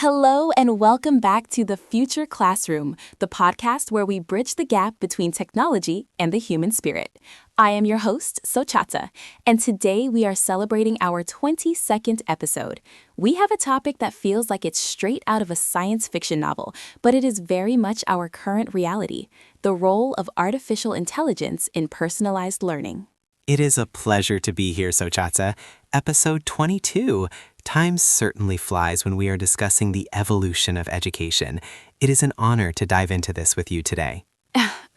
Hello, and welcome back to The Future Classroom, the podcast where we bridge the gap between technology and the human spirit. I am your host, Sochata, and today we are celebrating our 22nd episode. We have a topic that feels like it's straight out of a science fiction novel, but it is very much our current reality: the role of artificial intelligence in personalized learning. It is a pleasure to be here, Sochata. Episode 22. Time certainly flies when we are discussing the evolution of education. It is an honor to dive into this with you today.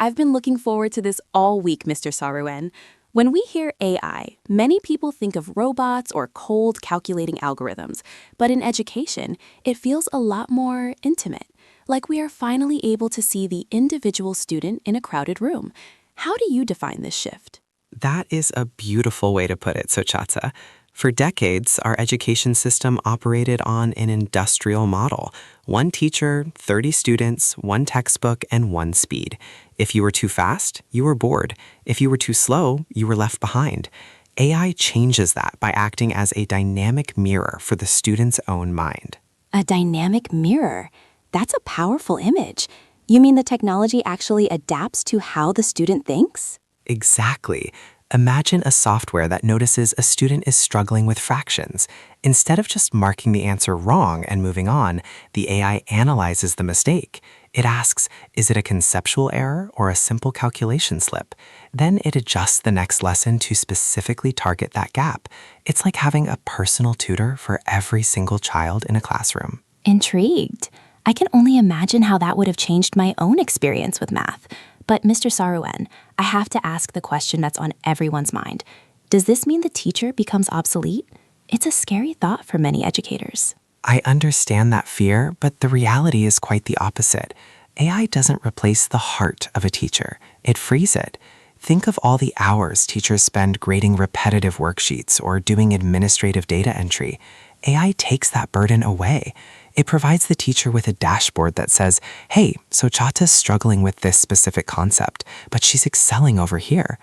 I've been looking forward to this all week, Mr. Saruen. When we hear AI, many people think of robots or cold calculating algorithms, but in education, it feels a lot more intimate, like we are finally able to see the individual student in a crowded room. How do you define this shift? That is a beautiful way to put it, Sochata. For decades, our education system operated on an industrial model. One teacher, 30 students, one textbook, and one speed. If you were too fast, you were bored. If you were too slow, you were left behind. AI changes that by acting as a dynamic mirror for the student's own mind. A dynamic mirror? That's a powerful image. You mean the technology actually adapts to how the student thinks? Exactly. Imagine a software that notices a student is struggling with fractions. Instead of just marking the answer wrong and moving on, the AI analyzes the mistake. It asks, is it a conceptual error or a simple calculation slip? Then it adjusts the next lesson to specifically target that gap. It's like having a personal tutor for every single child in a classroom. Intrigued. I can only imagine how that would have changed my own experience with math. But Mr. Saruen, I have to ask the question that's on everyone's mind. Does this mean the teacher becomes obsolete? It's a scary thought for many educators. I understand that fear, but the reality is quite the opposite. AI doesn't replace the heart of a teacher. It frees it. Think of all the hours teachers spend grading repetitive worksheets or doing administrative data entry. AI takes that burden away. It provides the teacher with a dashboard that says, hey, Sochata's struggling with this specific concept, but she's excelling over here.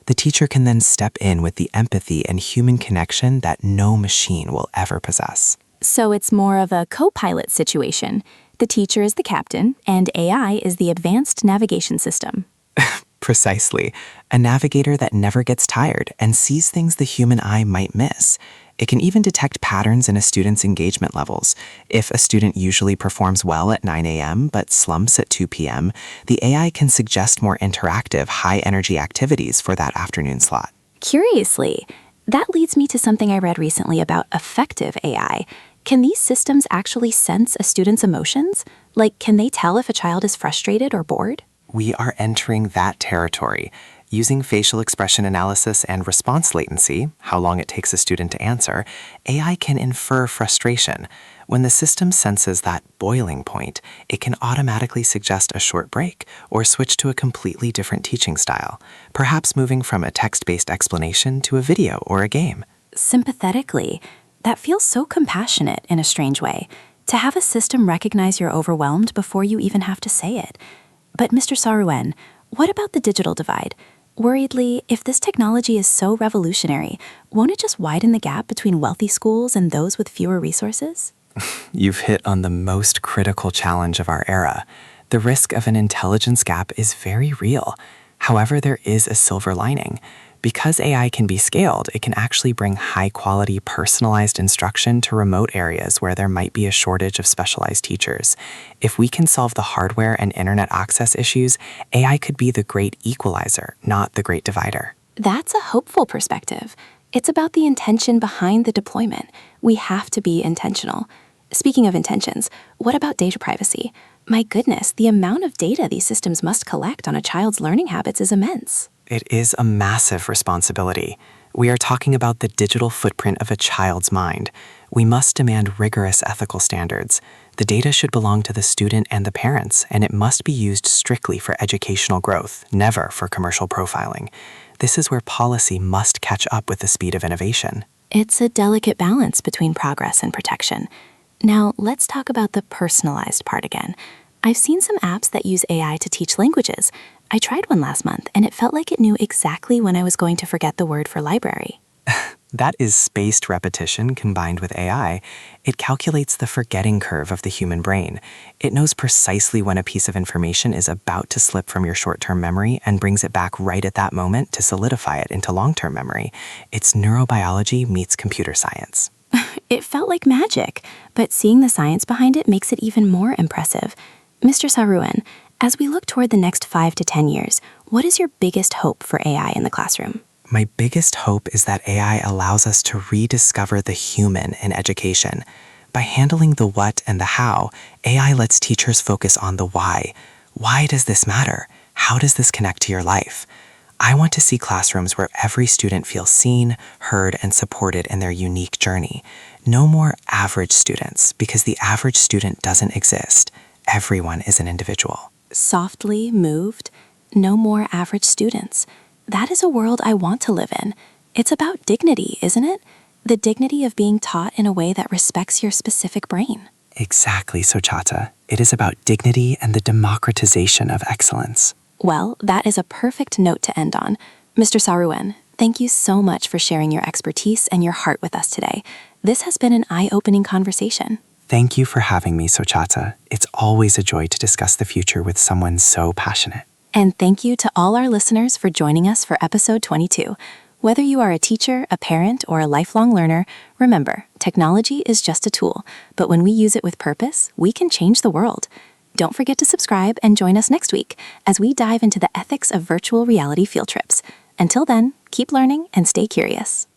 The teacher can then step in with the empathy and human connection that no machine will ever possess. So it's more of a co-pilot situation. The teacher is the captain, and AI is the advanced navigation system. Precisely. A navigator that never gets tired and sees things the human eye might miss. It can even detect patterns in a student's engagement levels. If a student usually performs well at 9 a.m. but slumps at 2 p.m., the AI can suggest more interactive, high-energy activities for that afternoon slot. Curiously, that leads me to something I read recently about affective AI. Can these systems actually sense a student's emotions? Like, can they tell if a child is frustrated or bored? We are entering that territory. Using facial expression analysis and response latency, how long it takes a student to answer, AI can infer frustration. When the system senses that boiling point, it can automatically suggest a short break or switch to a completely different teaching style, perhaps moving from a text-based explanation to a video or a game. Sympathetically, that feels so compassionate in a strange way, to have a system recognize you're overwhelmed before you even have to say it. But Mr. Saruen, what about the digital divide? Worriedly, if this technology is so revolutionary, won't it just widen the gap between wealthy schools and those with fewer resources? You've hit on the most critical challenge of our era. The risk of an intelligence gap is very real. However, there is a silver lining. Because AI can be scaled, it can actually bring high-quality, personalized instruction to remote areas where there might be a shortage of specialized teachers. If we can solve the hardware and internet access issues, AI could be the great equalizer, not the great divider. That's a hopeful perspective. It's about the intention behind the deployment. We have to be intentional. Speaking of intentions, what about data privacy? My goodness, the amount of data these systems must collect on a child's learning habits is immense. It is a massive responsibility. We are talking about the digital footprint of a child's mind. We must demand rigorous ethical standards. The data should belong to the student and the parents, and it must be used strictly for educational growth, never for commercial profiling. This is where policy must catch up with the speed of innovation. It's a delicate balance between progress and protection. Now, let's talk about the personalized part again. I've seen some apps that use AI to teach languages. I tried one last month, and it felt like it knew exactly when I was going to forget the word for library. That is spaced repetition combined with AI. It calculates the forgetting curve of the human brain. It knows precisely when a piece of information is about to slip from your short-term memory and brings it back right at that moment to solidify it into long-term memory. It's neurobiology meets computer science. It felt like magic, but seeing the science behind it makes it even more impressive. Mr. Sarouen, as we look toward the next 5 to 10 years, what is your biggest hope for AI in the classroom? My biggest hope is that AI allows us to rediscover the human in education. By handling the what and the how, AI lets teachers focus on the why. Why does this matter? How does this connect to your life? I want to see classrooms where every student feels seen, heard, and supported in their unique journey. No more average students, because the average student doesn't exist. Everyone is an individual. Softly moved, no more average students. That is a world I want to live in. It's about dignity, isn't it? The dignity of being taught in a way that respects your specific brain. Exactly, Sochata. It is about dignity and the democratization of excellence. Well, that is a perfect note to end on. Mr. Sarouen, thank you so much for sharing your expertise and your heart with us today. This has been an eye-opening conversation. Thank you for having me, Sochata. It's always a joy to discuss the future with someone so passionate. And thank you to all our listeners for joining us for episode 22. Whether you are a teacher, a parent, or a lifelong learner, remember, technology is just a tool, but when we use it with purpose, we can change the world. Don't forget to subscribe and join us next week as we dive into the ethics of virtual reality field trips. Until then, keep learning and stay curious.